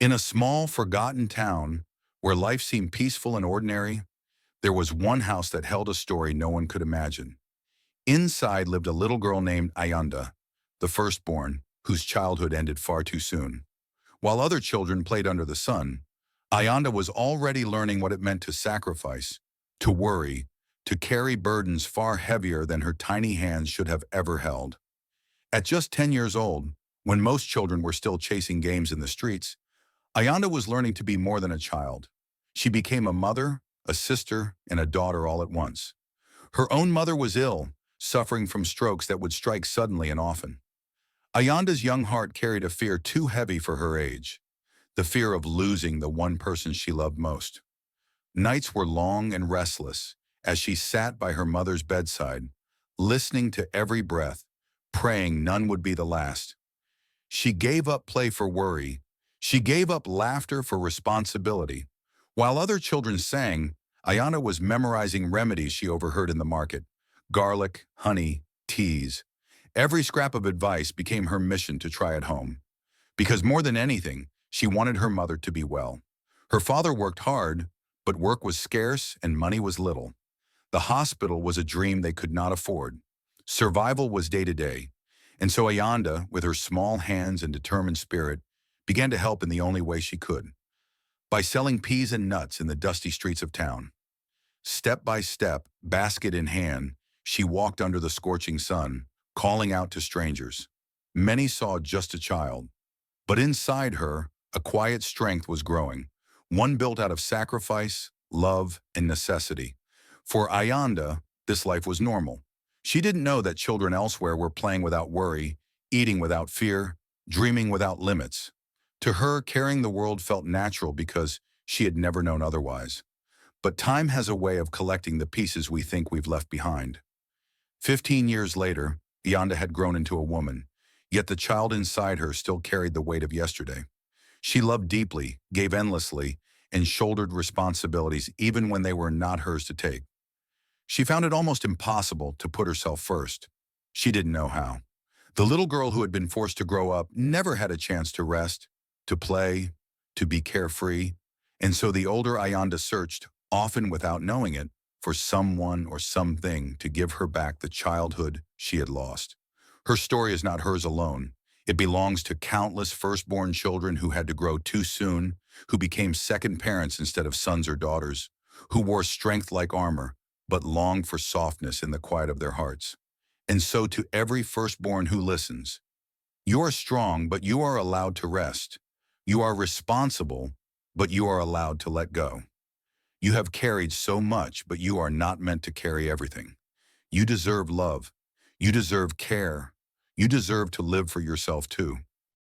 In a small, forgotten town where life seemed peaceful and ordinary, there was one house that held a story no one could imagine. Inside lived a little girl named Ayanda, the firstborn, whose childhood ended far too soon. While other children played under the sun, Ayanda was already learning what it meant to sacrifice, to worry, to carry burdens far heavier than her tiny hands should have ever held. At just 10 years old, when most children were still chasing games in the streets, Ayanda was learning to be more than a child. She became a mother, a sister, and a daughter all at once. Her own mother was ill, suffering from strokes that would strike suddenly and often. Ayanda's young heart carried a fear too heavy for her age, the fear of losing the one person she loved most. Nights were long and restless as she sat by her mother's bedside, listening to every breath, praying none would be the last. She gave up play for worry. She gave up laughter for responsibility. While other children sang, Ayana was memorizing remedies she overheard in the market: garlic, honey, teas. Every scrap of advice became her mission to try at home. Because more than anything, she wanted her mother to be well. Her father worked hard, but work was scarce and money was little. The hospital was a dream they could not afford. Survival was day to day. And so Ayanda, with her small hands and determined spirit, began to help in the only way she could, by selling peas and nuts in the dusty streets of town. Step by step, basket in hand, she walked under the scorching sun, calling out to strangers. Many saw just a child, but inside her, a quiet strength was growing, one built out of sacrifice, love, and necessity. For Ayanda, this life was normal. She didn't know that children elsewhere were playing without worry, eating without fear, dreaming without limits. To her, carrying the world felt natural because she had never known otherwise. But time has a way of collecting the pieces we think we've left behind. 15 years later, Ayanda had grown into a woman, yet the child inside her still carried the weight of yesterday. She loved deeply, gave endlessly, and shouldered responsibilities even when they were not hers to take. She found it almost impossible to put herself first. She didn't know how. The little girl who had been forced to grow up never had a chance to rest, to play, to be carefree, and so the older Ayanda searched, often without knowing it, for someone or something to give her back the childhood she had lost. Her story is not hers alone. It belongs to countless firstborn children who had to grow too soon, who became second parents instead of sons or daughters, who wore strength like armor, but longed for softness in the quiet of their hearts. And so to every firstborn who listens, you are strong, but you are allowed to rest. You are responsible, but you are allowed to let go. You have carried so much, but you are not meant to carry everything. You deserve love. You deserve care. You deserve to live for yourself too.